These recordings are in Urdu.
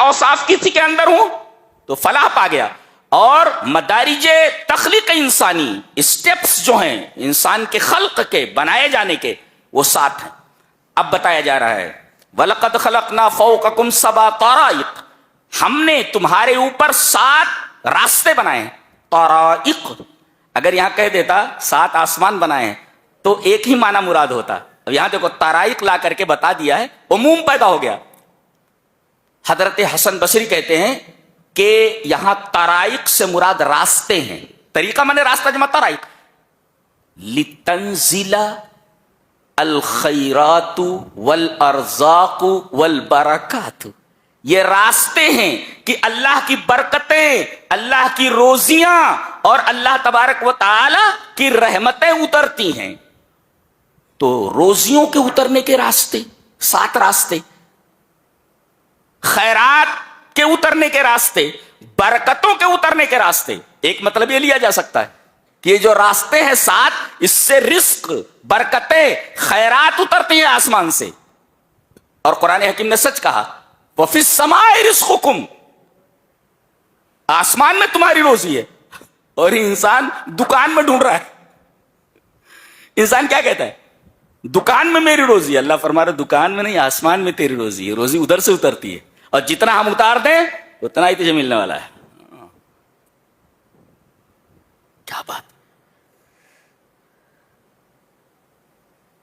اوصاف کسی کے اندر ہوں تو فلاح پا گیا. اور مدارج تخلیق انسانی، اسٹیپس جو ہیں انسان کے خلق کے، بنائے جانے کے، وہ 7 ہیں. اب بتایا جا رہا ہے وَلَقَدْ خَلَقْنَا فَوْقَكُمْ سَبْعَ طَرَائِقَ، ہم نے تمہارے اوپر 7 راستے بنائے ہیں. طرائق اگر یہاں کہہ دیتا 7 آسمان بنائے ہیں تو ایک ہی معنی مراد ہوتا. اب یہاں دیکھو طرائق لا کر کے بتا دیا ہے، عموم پیدا ہو گیا. حضرت حسن بصری کہتے ہیں کہ یہاں طرائق سے مراد راستے ہیں. طریقہ مانے راستہ، جمع طرائق. لِتَنزِلَ الْخَيْرَاتُ وَالْأَرْزَاقُ وَالْبَرَكَاتُ، یہ راستے ہیں کہ اللہ کی برکتیں، اللہ کی روزیاں اور اللہ تبارک و تعالی کی رحمتیں اترتی ہیں. تو روزیوں کے اترنے کے راستے 7 راستے، خیرات کے اترنے کے راستے، برکتوں کے اترنے کے راستے. ایک مطلب یہ لیا جا سکتا ہے کہ یہ جو راستے ہیں 7، اس سے رزق، برکتیں، خیرات اترتی ہیں آسمان سے. اور قرآن حکیم نے سچ کہا وَفِي السَّمَاءِ رِزْقُكُمْ، آسمان میں تمہاری روزی ہے. اور انسان دکان میں ڈھونڈ رہا ہے. انسان کیا کہتا ہے؟ دکان میں میری روزی ہے. اللہ فرما رہا دکان میں نہیں، آسمان میں تیری روزی ہے. روزی ادھر سے اترتی ہے، اور جتنا ہم اتار دیں اتنا ہی تجھے ملنے والا ہے. کیا بات.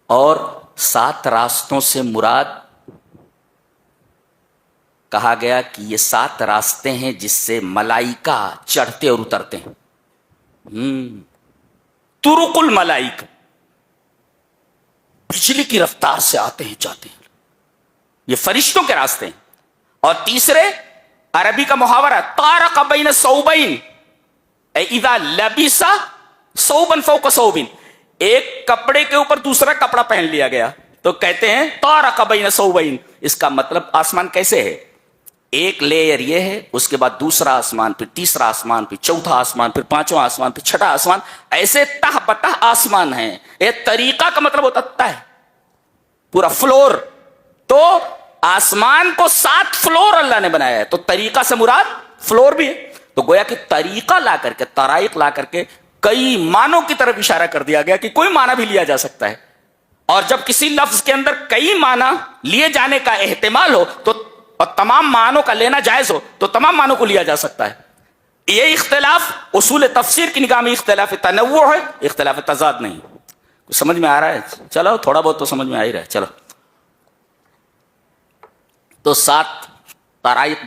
اور 7 راستوں سے مراد کہا گیا کہ یہ 7 راستے ہیں جس سے ملائکہ چڑھتے اور اترتے ہیں. طرق الملائکہ، بجلی کی رفتار سے آتے ہیں جاتے ہیں، یہ فرشتوں کے راستے ہیں. اور تیسرے عربی کا محاورہ طارق بین ثوبین، اذا لبس ثوبا فوق ثوب، ایک کپڑے کے اوپر دوسرا کپڑا پہن لیا گیا تو کہتے ہیں طارق بین ثوبین. اس کا مطلب آسمان کیسے ہے؟ ایک لیئر یہ ہے، اس کے بعد دوسرا آسمان، پھر تیسرا آسمان، پھر چوتھا آسمان، پھر 5واں آسمان، پھر 6واں آسمان، ایسے تہ بتہ آسمان ہیں. ایک طریقہ کا مطلب ہوتا تہ، پورا فلور. تو آسمان کو 7 فلور اللہ نے بنایا ہے، تو طریقہ سے مراد فلور بھی ہے. تو گویا کہ طریقہ لا کر کے، طرائق لا کر کے کئی معنوں کی طرف اشارہ کر دیا گیا کہ کوئی معنی بھی لیا جا سکتا ہے. اور جب کسی لفظ کے اندر کئی معنی لیے جانے کا احتمال ہو تو، اور تمام معنوں کا لینا جائز ہو تو تمام معنوں کو لیا جا سکتا ہے. یہ اختلاف اصول تفسیر کی نگاہ میں اختلاف تنوع ہے، اختلاف تضاد نہیں. سمجھ میں آ رہا ہے؟ چلو تھوڑا بہت تو سمجھ میں آ ہی رہا ہے. چلو تو 7 طرائق